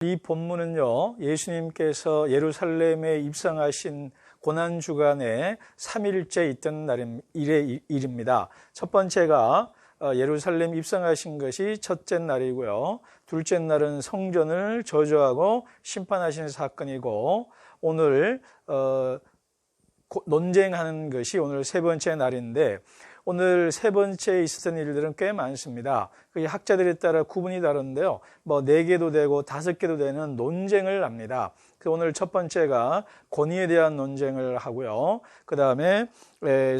이 본문은요, 예수님께서 예루살렘에 입성하신 고난주간에 3일째 있던 일입니다. 첫 번째가 예루살렘 입성하신 것이 첫째 날이고요. 둘째 날은 성전을 저주하고 심판하신 사건이고, 오늘 논쟁하는 것이 오늘 세 번째 날인데, 오늘 세 번째에 있었던 일들은 꽤 많습니다. 학자들에 따라 구분이 다른데요. 4개도 되고 5개도 되는 논쟁을 합니다. 오늘 첫 번째가 권위에 대한 논쟁을 하고요. 그 다음에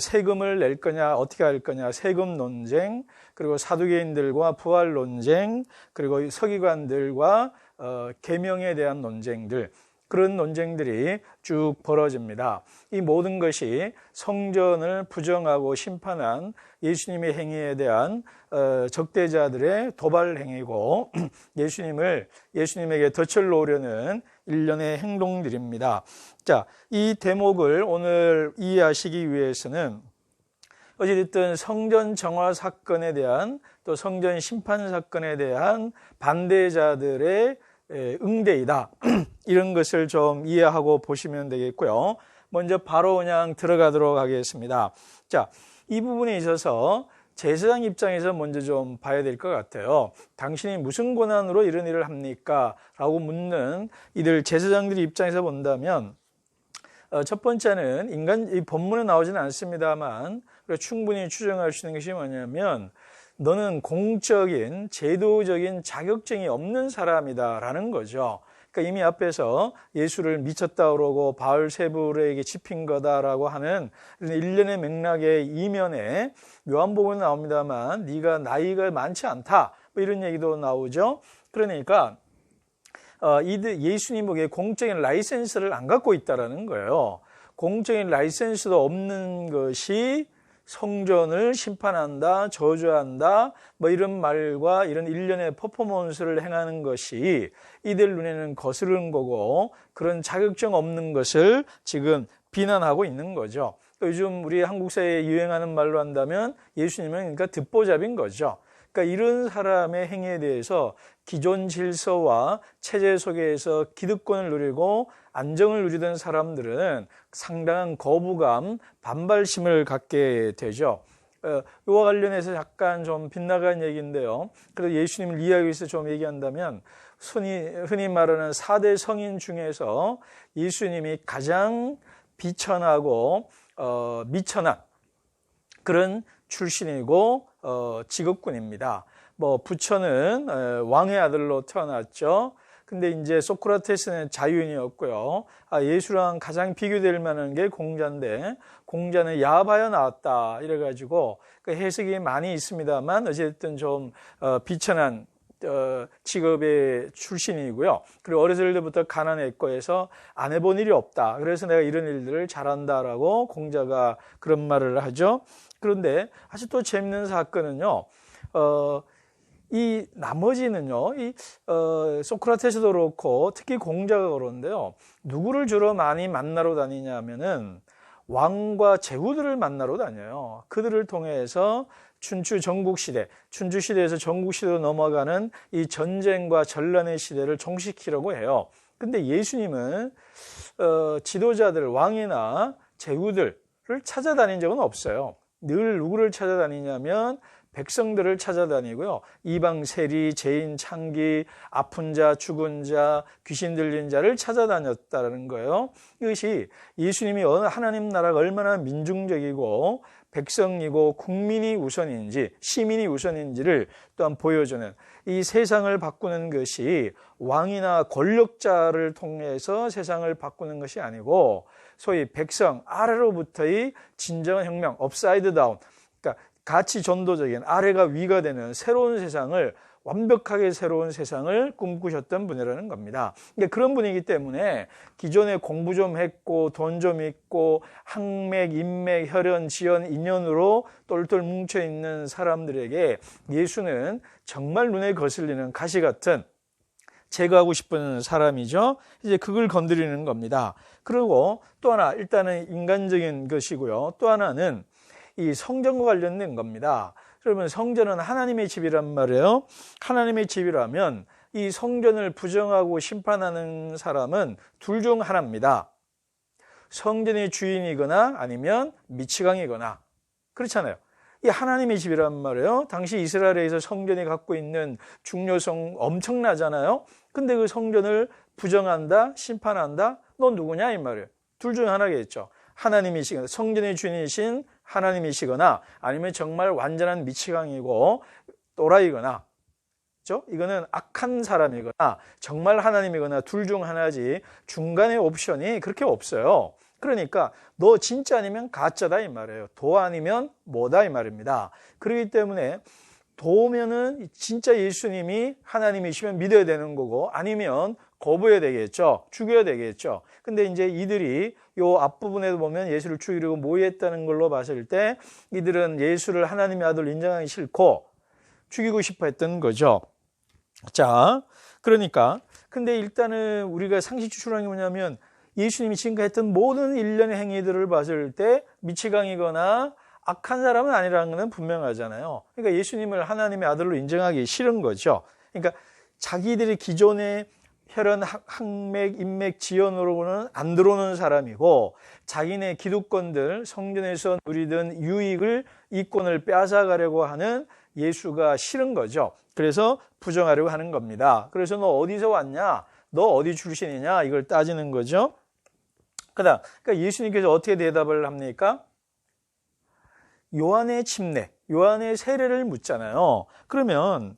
세금을 낼 거냐, 어떻게 할 거냐, 세금 논쟁, 그리고 사두개인들과 부활 논쟁, 그리고 서기관들과 계명에 대한 논쟁들, 그런 논쟁들이 쭉 벌어집니다. 이 모든 것이 성전을 부정하고 심판한 예수님의 행위에 대한 적대자들의 도발 행위고, 예수님에게 덫을 놓으려는 일련의 행동들입니다. 자, 이 대목을 오늘 이해하시기 위해서는 어찌됐든 성전 정화 사건에 대한, 또 성전 심판 사건에 대한 반대자들의 응대이다. 이런 것을 좀 이해하고 보시면 되겠고요. 먼저 바로 그냥 들어가도록 하겠습니다. 자, 이 부분에 있어서 제사장 입장에서 먼저 좀 봐야 될 것 같아요. 당신이 무슨 권한으로 이런 일을 합니까? 라고 묻는 이들 제사장들 입장에서 본다면, 첫 번째는 이 본문에 나오지는 않습니다만 충분히 추정할 수 있는 것이 뭐냐면, 너는 공적인, 제도적인 자격증이 없는 사람이다라는 거죠. 그러니까 이미 앞에서 예수를 미쳤다 그러고 바알세불에게 집힌 거다라고 하는 일련의 맥락의 이면에 요한복음에 나옵니다만, 네가 나이가 많지 않다, 이런 얘기도 나오죠. 그러니까 예수님에게 공적인 라이센스를 안 갖고 있다라는 거예요. 공적인 라이센스도 없는 것이 성전을 심판한다, 저주한다, 이런 말과 이런 일련의 퍼포먼스를 행하는 것이 이들 눈에는 거스르는 거고, 그런 자격증 없는 것을 지금 비난하고 있는 거죠. 요즘 우리 한국 사회에 유행하는 말로 한다면 예수님은 그러니까 듣보잡인 거죠. 그러니까 이런 사람의 행위에 대해서 기존 질서와 체제 속에서 기득권을 누리고 안정을 누리던 사람들은 상당한 거부감, 반발심을 갖게 되죠. 이와 관련해서 약간 좀 빗나간 얘기인데요. 그래서 예수님을 이해하기 위해서 좀 얘기한다면, 흔히 말하는 4대 성인 중에서 예수님이 가장 비천하고 미천한 그런 출신이고 직업군입니다. 부처는 왕의 아들로 태어났죠. 근데 이제 소크라테스는 자유인이었고요. 예수랑 가장 비교될 만한 게 공자인데, 공자는 야바여 나왔다 이래가지고 그 해석이 많이 있습니다만, 어쨌든 좀 비천한 직업의 출신이고요. 그리고 어렸을 때부터 가난했고 해서 안 해본 일이 없다. 그래서 내가 이런 일들을 잘한다라고 공자가 그런 말을 하죠. 그런데 아주 또 재밌는 사건은요, 이 나머지는요, 소크라테스도 그렇고 특히 공자가 그런데요, 누구를 주로 많이 만나러 다니냐 하면은 왕과 제후들을 만나러 다녀요. 그들을 통해서 춘추 시대에서 전국 시대로 넘어가는 이 전쟁과 전란의 시대를 종식시키려고 해요. 근데 예수님은 지도자들, 왕이나 제후들을 찾아다닌 적은 없어요. 늘 누구를 찾아다니냐면 백성들을 찾아다니고요. 이방 세리, 죄인 창기, 아픈 자, 죽은 자, 귀신 들린 자를 찾아다녔다는 거예요. 이것이 예수님이 하나님 나라가 얼마나 민중적이고 백성이고 국민이 우선인지, 시민이 우선인지를 또한 보여주는, 이 세상을 바꾸는 것이 왕이나 권력자를 통해서 세상을 바꾸는 것이 아니고 소위 백성 아래로부터의 진정한 혁명, 업사이드 다운, 그러니까 가치 전도적인 아래가 위가 되는 새로운 세상을, 완벽하게 새로운 세상을 꿈꾸셨던 분이라는 겁니다. 그러니까 그런 분이기 때문에 기존에 공부 좀 했고 돈 좀 있고 학맥, 인맥, 혈연, 지연, 인연으로 똘똘 뭉쳐있는 사람들에게 예수는 정말 눈에 거슬리는 가시 같은, 제거하고 싶은 사람이죠. 이제 그걸 건드리는 겁니다. 그리고 또 하나, 일단은 인간적인 것이고요. 또 하나는 이 성전과 관련된 겁니다. 그러면 성전은 하나님의 집이란 말이에요. 하나님의 집이라면 이 성전을 부정하고 심판하는 사람은 둘 중 하나입니다. 성전의 주인이거나 아니면 미치광이거나. 그렇잖아요. 이 하나님의 집이란 말이에요. 당시 이스라엘에서 성전이 갖고 있는 중요성 엄청나잖아요. 근데 그 성전을 부정한다, 심판한다, 넌 누구냐 이 말이에요. 둘 중 하나겠죠. 하나님이시거나 성전의 주인이신 하나님이시거나 아니면 정말 완전한 미치광이고 또라이거나, 그렇죠? 이거는 악한 사람이거나 정말 하나님이거나 둘 중 하나지 중간의 옵션이 그렇게 없어요. 그러니까 너 진짜 아니면 가짜다 이 말이에요. 도 아니면 뭐다 이 말입니다. 그렇기 때문에 도면은 진짜 예수님이 하나님이시면 믿어야 되는 거고 아니면 거부해야 되겠죠. 죽여야 되겠죠. 근데 이제 이들이 요 앞부분에도 보면 예수를 죽이려고 모의했다는 걸로 봤을 때 이들은 예수를 하나님의 아들로 인정하기 싫고 죽이고 싶어 했던 거죠. 자, 그러니까 근데 일단은 우리가 상식 추출한 게 뭐냐면 예수님이 지금까지 했던 모든 일련의 행위들을 봤을 때 미치광이거나 악한 사람은 아니라는 것은 분명하잖아요. 그러니까 예수님을 하나님의 아들로 인정하기 싫은 거죠. 그러니까 자기들이 기존의 혈연, 학맥, 인맥, 지연으로는 안 들어오는 사람이고 자기네 기득권들, 성전에서 누리던 유익을, 이권을 빼앗아가려고 하는 예수가 싫은 거죠. 그래서 부정하려고 하는 겁니다. 그래서 너 어디서 왔냐? 너 어디 출신이냐? 이걸 따지는 거죠. 그러니까 예수님께서 어떻게 대답을 합니까? 요한의 침례, 요한의 세례를 묻잖아요. 그러면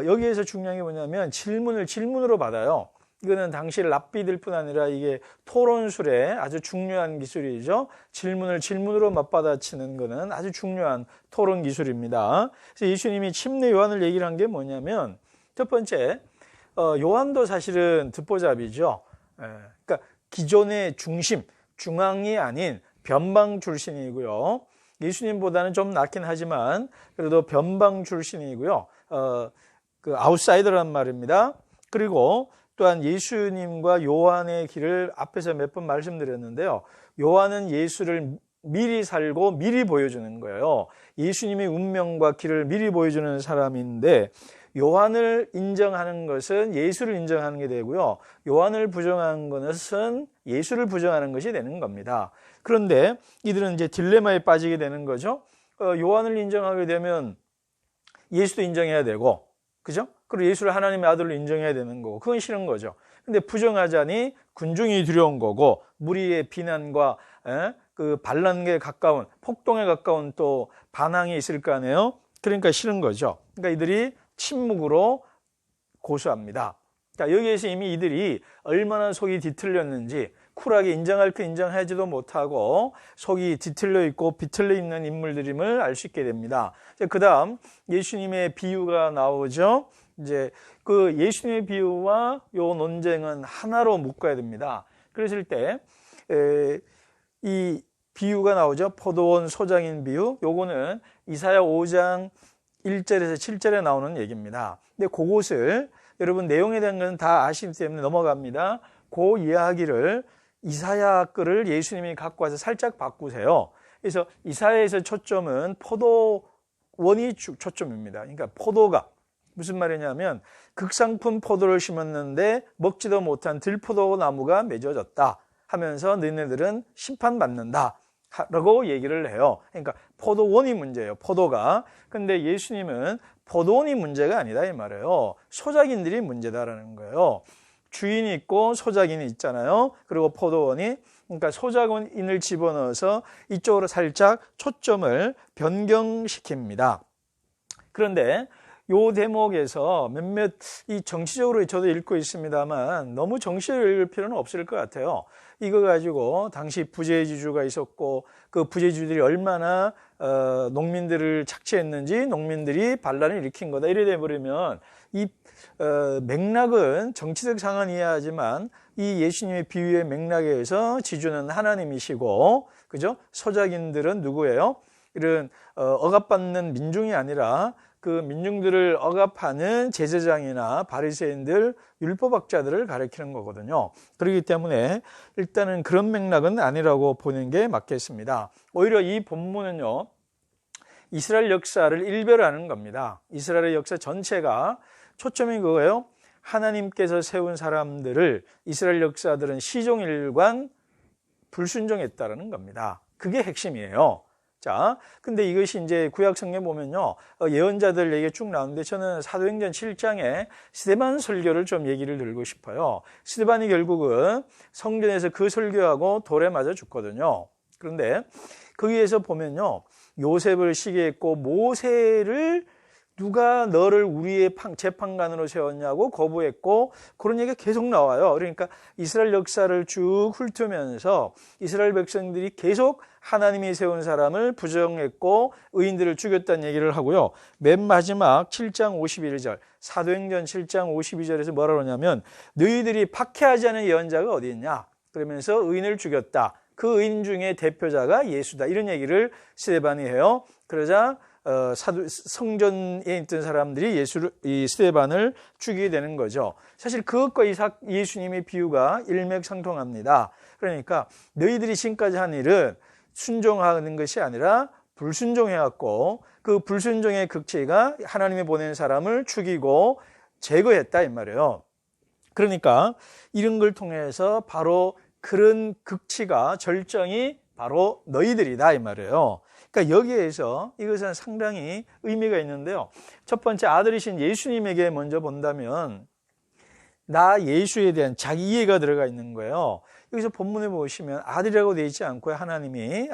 여기에서 중요한 게 뭐냐면 질문으로 받아요. 이거는 당시 랍비들뿐 아니라 이게 토론술의 아주 중요한 기술이죠. 질문으로 맞받아치는 거는 아주 중요한 토론 기술입니다. 그래서 예수님이 침례 요한을 얘기를 한 게 뭐냐면 첫 번째, 요한도 사실은 듣보잡이죠. 그러니까 기존의 중앙이 아닌 변방 출신이고요. 예수님보다는 좀 낫긴 하지만 그래도 변방 출신이고요. 그 아웃사이더란 말입니다. 그리고 또한 예수님과 요한의 길을 앞에서 몇 번 말씀드렸는데요. 요한은 예수를 미리 살고 미리 보여주는 거예요. 예수님의 운명과 길을 미리 보여주는 사람인데 요한을 인정하는 것은 예수를 인정하는 게 되고요. 요한을 부정하는 것은 예수를 부정하는 것이 되는 겁니다. 그런데 이들은 이제 딜레마에 빠지게 되는 거죠. 요한을 인정하게 되면 예수도 인정해야 되고, 그죠? 그리고 예수를 하나님의 아들로 인정해야 되는 거고, 그건 싫은 거죠. 근데 부정하자니 군중이 두려운 거고, 무리의 비난과 그 반란에 가까운, 폭동에 가까운 또 반항이 있을 거 아니에요? 그러니까 싫은 거죠. 그러니까 이들이 침묵으로 고수합니다. 자, 여기에서 이미 이들이 얼마나 속이 뒤틀렸는지 쿨하게 인정할 거 인정하지도 못하고 속이 뒤틀려 있고 비틀려 있는 인물들임을 알 수 있게 됩니다. 그 다음 예수님의 비유가 나오죠. 이제 그 예수님의 비유와 요 논쟁은 하나로 묶어야 됩니다. 그랬을 때 이 비유가 나오죠. 포도원 소장인 비유. 요거는 이사야 5장 1절에서 7절에 나오는 얘기입니다. 근데 그것을 여러분 내용에 대한 건 다 아시기 때문에 넘어갑니다. 그 이야기를 이사야 글을 예수님이 갖고 와서 살짝 바꾸세요. 그래서 이사야에서 초점은 포도원이 초점입니다. 그러니까 포도가 무슨 말이냐면 극상품 포도를 심었는데 먹지도 못한 들포도 나무가 맺어졌다 하면서 너네들은 심판받는다 라고 얘기를 해요. 그러니까 포도원이 문제예요. 포도가. 근데 예수님은 포도원이 문제가 아니다 이 말이에요. 소작인들이 문제다라는 거예요. 주인이 있고 소작인이 있잖아요. 그리고 포도원이, 그러니까 소작인을 집어넣어서 이쪽으로 살짝 초점을 변경시킵니다. 그런데 요 대목에서 몇몇 이 정치적으로 저도 읽고 있습니다만 너무 정치적으로 읽을 필요는 없을 것 같아요. 이거 가지고 당시 부재지주가 있었고 그 부재지주들이 얼마나 농민들을 착취했는지 농민들이 반란을 일으킨 거다 이래 돼버리면 이 맥락은 정치적 상황은 이해하지만 이 예수님의 비유의 맥락에서 지주는 하나님이시고, 그죠? 소작인들은 누구예요? 이런 억압받는 민중이 아니라 그 민중들을 억압하는 제사장이나 바리새인들, 율법학자들을 가리키는 거거든요. 그렇기 때문에 일단은 그런 맥락은 아니라고 보는 게 맞겠습니다. 오히려 이 본문은요, 이스라엘 역사를 일별하는 겁니다. 이스라엘의 역사 전체가 초점이 그거예요. 하나님께서 세운 사람들을 이스라엘 역사들은 시종일관 불순종했다라는 겁니다. 그게 핵심이에요. 자, 근데 이것이 이제 구약 성경에 보면요, 예언자들 얘기 쭉 나오는데 저는 사도행전 7장에 스데반 설교를 좀 얘기를 들고 싶어요. 스데반이 결국은 성전에서 그 설교하고 돌에 맞아 죽거든요. 그런데 거기에서 보면요, 요셉을 시기했고 모세를 누가 너를 우리의 재판관으로 세웠냐고 거부했고, 그런 얘기가 계속 나와요. 그러니까 이스라엘 역사를 쭉 훑으면서 이스라엘 백성들이 계속 하나님이 세운 사람을 부정했고 의인들을 죽였다는 얘기를 하고요. 맨 마지막 7장 51절, 사도행전 7장 52절에서 뭐라 그러냐면 너희들이 박해하지 않은 예언자가 어디 있냐? 그러면서 의인을 죽였다. 그 의인 중에 대표자가 예수다. 이런 얘기를 스데반이 해요. 그러자 성전에 있던 사람들이 이 스데반을 죽이게 되는 거죠. 사실 그것과 예수님의 비유가 일맥상통합니다. 그러니까 너희들이 지금까지 한 일은 순종하는 것이 아니라 불순종해왔고, 그 불순종의 극치가 하나님이 보낸 사람을 죽이고 제거했다 이 말이에요. 그러니까 이런 걸 통해서 바로 그런 극치가 절정이 바로 너희들이다 이 말이에요. 그러니까 여기에서 이것은 상당히 의미가 있는데요. 첫 번째, 아들이신 예수님에게 먼저 본다면 나 예수에 대한 자기 이해가 들어가 있는 거예요. 여기서 본문에 보시면 아들이라고 되어 있지 않고요. 하나님이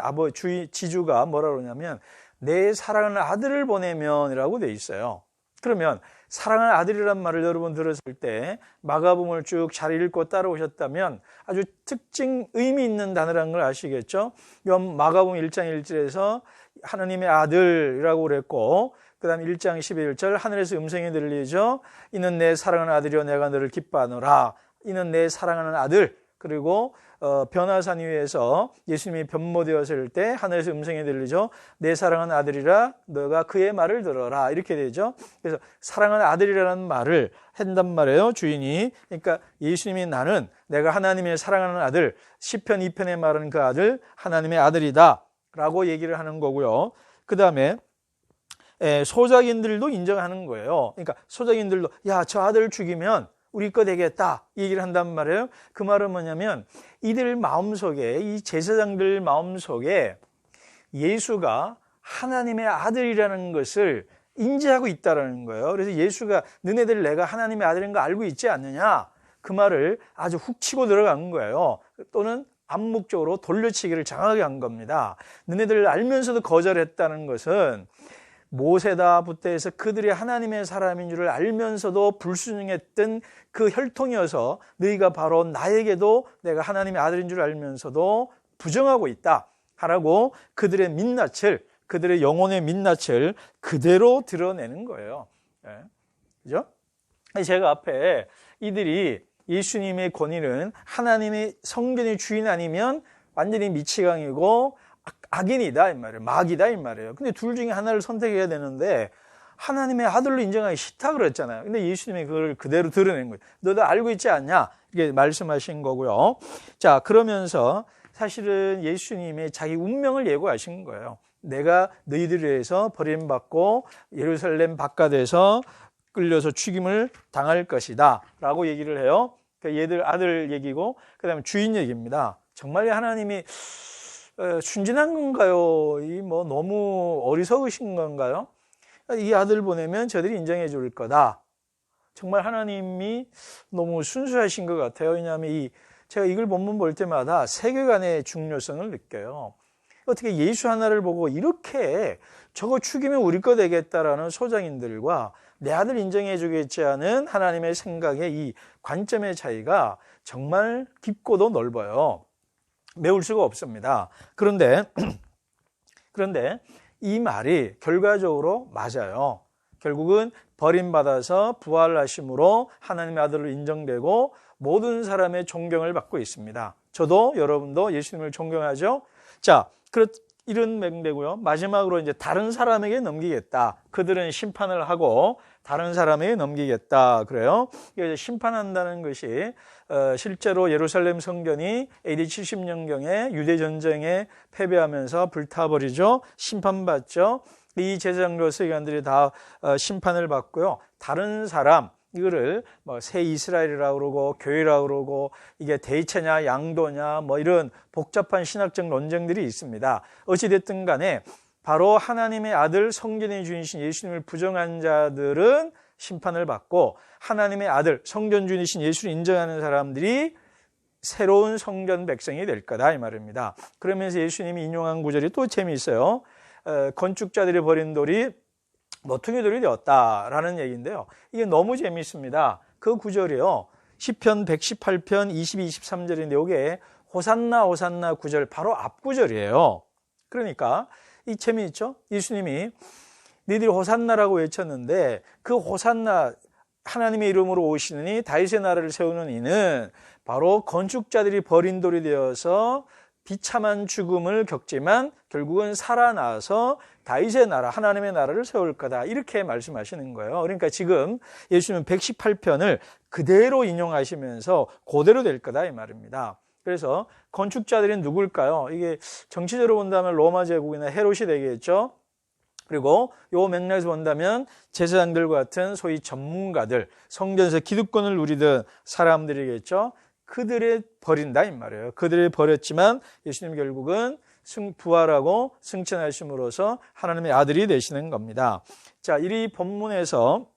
지주가 뭐라 그러냐면 내 사랑하는 아들을 보내면이라고 되어 있어요. 그러면 사랑하는 아들이란 말을 여러분 들었을 때 마가복음을 쭉 잘 읽고 따라오셨다면 아주 특징 의미 있는 단어라는 걸 아시겠죠? 마가복음 1장 1절에서 하나님의 아들이라고 그랬고, 그 다음 1장 11절 하늘에서 음성이 들리죠. 이는 내 사랑하는 아들이여 내가 너를 기뻐하노라. 이는 내 사랑하는 아들. 그리고 변화산 위에서 예수님이 변모되었을 때 하늘에서 음성이 들리죠. 내 사랑하는 아들이라 너가 그의 말을 들어라. 이렇게 되죠. 그래서 사랑하는 아들이라는 말을 한단 말이에요, 주인이. 그러니까 예수님이 나는 내가 하나님의 사랑하는 아들, 시편 2편에 말하는 그 아들, 하나님의 아들이다 라고 얘기를 하는 거고요. 그 다음에 소작인들도 인정하는 거예요. 그러니까 소작인들도 야, 저 아들 죽이면 우리 거 되겠다 이 얘기를 한단 말이에요. 그 말은 뭐냐면 이들 마음속에, 이 제사장들 마음속에 예수가 하나님의 아들이라는 것을 인지하고 있다는 거예요. 그래서 예수가 너네들 내가 하나님의 아들인 거 알고 있지 않느냐, 그 말을 아주 훅 치고 들어간 거예요. 또는 암묵적으로 돌려치기를 장하게 한 겁니다. 너네들 알면서도 거절했다는 것은 모세다부터 해서 그들이 하나님의 사람인 줄을 알면서도 불순종했던 그 혈통이어서 너희가 바로 나에게도 내가 하나님의 아들인 줄 알면서도 부정하고 있다 하라고 그들의 민낯을, 그들의 영혼의 민낯을 그대로 드러내는 거예요. 그죠? 제가 앞에 이들이 예수님의 권위는 하나님의 성전의 주인 아니면 완전히 미치광이고 악인이다 이 말이에요. 마귀다 이 말이에요. 근데 둘 중에 하나를 선택해야 되는데 하나님의 아들로 인정하기 싫다 그랬잖아요. 근데 예수님이 그걸 그대로 드러낸 거예요. 너도 알고 있지 않냐? 이렇게 말씀하신 거고요. 자, 그러면서 사실은 예수님이 자기 운명을 예고하신 거예요. 내가 너희들에 의해서 버림받고 예루살렘 바깥에서 끌려서 죽임을 당할 것이다 라고 얘기를 해요. 그러니까 얘들 아들 얘기고 그 다음에 주인 얘기입니다. 정말 하나님이 순진한 건가요? 너무 어리석으신 건가요? 이 아들 보내면 저들이 인정해 줄 거다. 정말 하나님이 너무 순수하신 것 같아요. 왜냐하면 제가 이걸 본문 볼 때마다 세계관의 중요성을 느껴요. 어떻게 예수 하나를 보고 이렇게 저거 죽이면 우리 거 되겠다라는 소장인들과 내 아들 인정해 주겠지 않은 하나님의 생각의 이 관점의 차이가 정말 깊고도 넓어요. 메울 수가 없습니다. 그런데 이 말이 결과적으로 맞아요. 결국은 버림받아서 부활하심으로 하나님의 아들로 인정되고 모든 사람의 존경을 받고 있습니다. 저도 여러분도 예수님을 존경하죠. 자, 이런 맹대고요. 마지막으로 이제 다른 사람에게 넘기겠다. 그들은 심판을 하고 다른 사람에게 넘기겠다. 그래요. 이제 심판한다는 것이 실제로 예루살렘 성전이 AD 70년경에 유대 전쟁에 패배하면서 불타버리죠. 심판받죠. 이 제사장과 서기관들이 다 심판을 받고요. 다른 사람, 이거를 뭐 새 이스라엘이라고 그러고 교회라고 그러고 이게 대체냐 양도냐 뭐 이런 복잡한 신학적 논쟁들이 있습니다. 어찌됐든 간에 바로 하나님의 아들 성전의 주인이신 예수님을 부정한 자들은 심판을 받고 하나님의 아들 성전 주인이신 예수를 인정하는 사람들이 새로운 성전 백성이 될 거다 이 말입니다. 그러면서 예수님이 인용한 구절이 또 재미있어요. 건축자들이 버린 돌이 모퉁이 돌이 되었다라는 얘기인데요. 이게 너무 재미있습니다. 그 구절이요. 시편 118편 22, 23절인데 이게 호산나 호산나 구절 바로 앞 구절이에요. 그러니까 이 재미있죠? 예수님이 너희들이 호산나라고 외쳤는데 그 호산나 하나님의 이름으로 오시느니 다윗의 나라를 세우는 이는 바로 건축자들이 버린 돌이 되어서 비참한 죽음을 겪지만 결국은 살아나서 다윗의 나라, 하나님의 나라를 세울 거다. 이렇게 말씀하시는 거예요. 그러니까 지금 예수님은 118편을 그대로 인용하시면서 그대로 될 거다 이 말입니다. 그래서 건축자들이 누굴까요? 이게 정치적으로 본다면 로마 제국이나 헤롯이 되겠죠. 그리고 요 맥락에서 본다면 제사장들과 같은 소위 전문가들, 성전에서 기득권을 누리던 사람들이겠죠. 그들을 버린다 이 말이에요. 그들을 버렸지만 예수님 결국은 부활하고 승천하심으로써 하나님의 아들이 되시는 겁니다. 자, 이 본문에서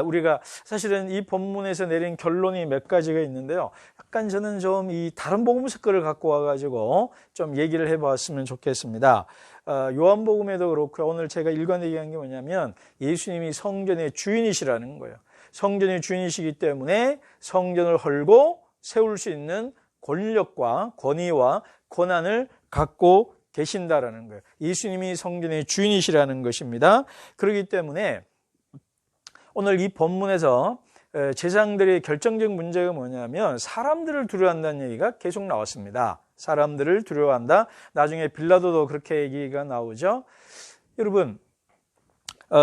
우리가 사실은 이 본문에서 내린 결론이 몇 가지가 있는데요. 약간 저는 좀 이 다른 복음서 거를 갖고 와가지고 좀 얘기를 해봤으면 좋겠습니다. 요한복음에도 그렇고 오늘 제가 일관 얘기한 게 뭐냐면 예수님이 성전의 주인이시라는 거예요. 성전의 주인이시기 때문에 성전을 헐고 세울 수 있는 권력과 권위와 권한을 갖고 계신다라는 거예요. 예수님이 성전의 주인이시라는 것입니다. 그렇기 때문에 오늘 이 본문에서 제사장들의 결정적 문제가 뭐냐면 사람들을 두려워한다는 얘기가 계속 나왔습니다. 사람들을 두려워한다. 나중에 빌라도도 그렇게 얘기가 나오죠. 여러분,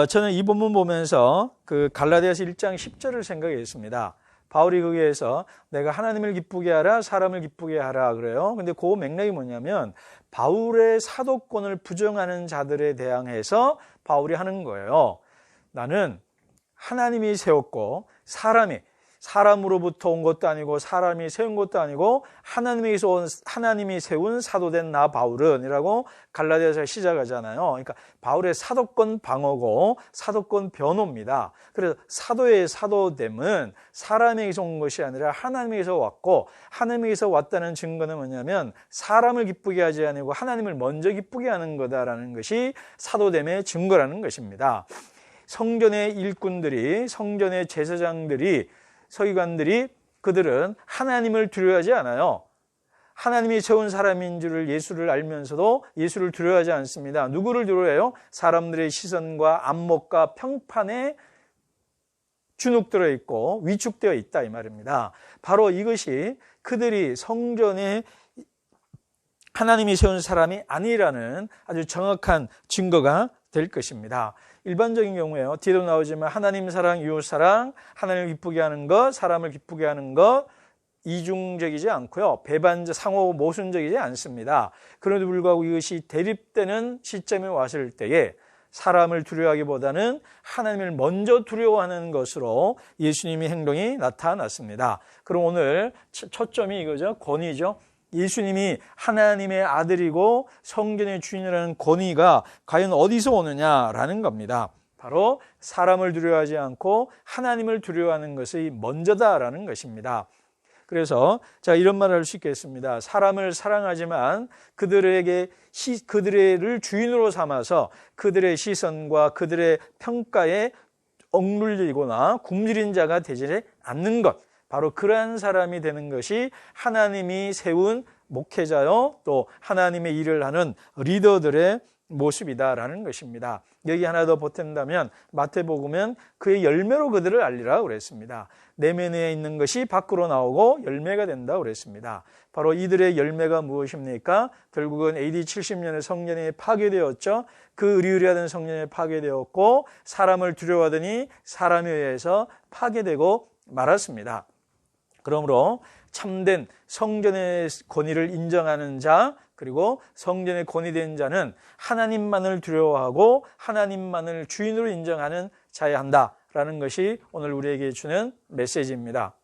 저는 이 본문 보면서 그 갈라디아서 1장 10절을 생각했습니다. 바울이 거기에서 내가 하나님을 기쁘게 하라, 사람을 기쁘게 하라 그래요. 근데 그 맥락이 뭐냐면 바울의 사도권을 부정하는 자들에 대항해서 바울이 하는 거예요. 나는 하나님이 세웠고 사람으로부터 온 것도 아니고 사람이 세운 것도 아니고 하나님이 세운 사도된 나 바울은이라고 갈라디아서 시작하잖아요. 그러니까 바울의 사도권 방어고 사도권 변호입니다. 그래서 사도의 사도됨은 사람에게서 온 것이 아니라 하나님에게서 왔고 하나님에게서 왔다는 증거는 뭐냐면 사람을 기쁘게 하지 아니고 하나님을 먼저 기쁘게 하는 거다라는 것이 사도됨의 증거라는 것입니다. 성전의 일꾼들이, 성전의 제사장들이, 서기관들이 그들은 하나님을 두려워하지 않아요. 하나님이 세운 사람인 줄을 예수를 알면서도 예수를 두려워하지 않습니다. 누구를 두려워해요? 사람들의 시선과 안목과 평판에 주눅들어 있고 위축되어 있다 이 말입니다. 바로 이것이 그들이 성전에 하나님이 세운 사람이 아니라는 아주 정확한 증거가 될 것입니다. 일반적인 경우에요. 뒤에도 나오지만 하나님 사랑, 이웃 사랑, 하나님을 기쁘게 하는 것, 사람을 기쁘게 하는 것 이중적이지 않고요. 배반적, 상호 모순적이지 않습니다. 그럼에도 불구하고 이것이 대립되는 시점에 왔을 때에 사람을 두려워하기보다는 하나님을 먼저 두려워하는 것으로 예수님의 행동이 나타났습니다. 그럼 오늘 초점이 이거죠. 권위죠. 예수님이 하나님의 아들이고 성전의 주인이라는 권위가 과연 어디서 오느냐라는 겁니다. 바로 사람을 두려워하지 않고 하나님을 두려워하는 것이 먼저다라는 것입니다. 그래서 자 이런 말을 할 수 있겠습니다. 사람을 사랑하지만 그들을 주인으로 삼아서 그들의 시선과 그들의 평가에 억눌리거나 굶주린 자가 되지 않는 것. 바로 그러한 사람이 되는 것이 하나님이 세운 목회자요 또 하나님의 일을 하는 리더들의 모습이다라는 것입니다. 여기 하나 더 보탠다면 마태복음은 그의 열매로 그들을 알리라고 그랬습니다. 내면에 있는 것이 밖으로 나오고 열매가 된다고 그랬습니다. 바로 이들의 열매가 무엇입니까? 결국은 AD 70년에 성전이 파괴되었죠. 그 의리의리하던 성전이 파괴되었고 사람을 두려워하더니 사람에 의해서 파괴되고 말았습니다. 그러므로 참된 성전의 권위를 인정하는 자 그리고 성전의 권위된 자는 하나님만을 두려워하고 하나님만을 주인으로 인정하는 자야 한다라는 것이 오늘 우리에게 주는 메시지입니다.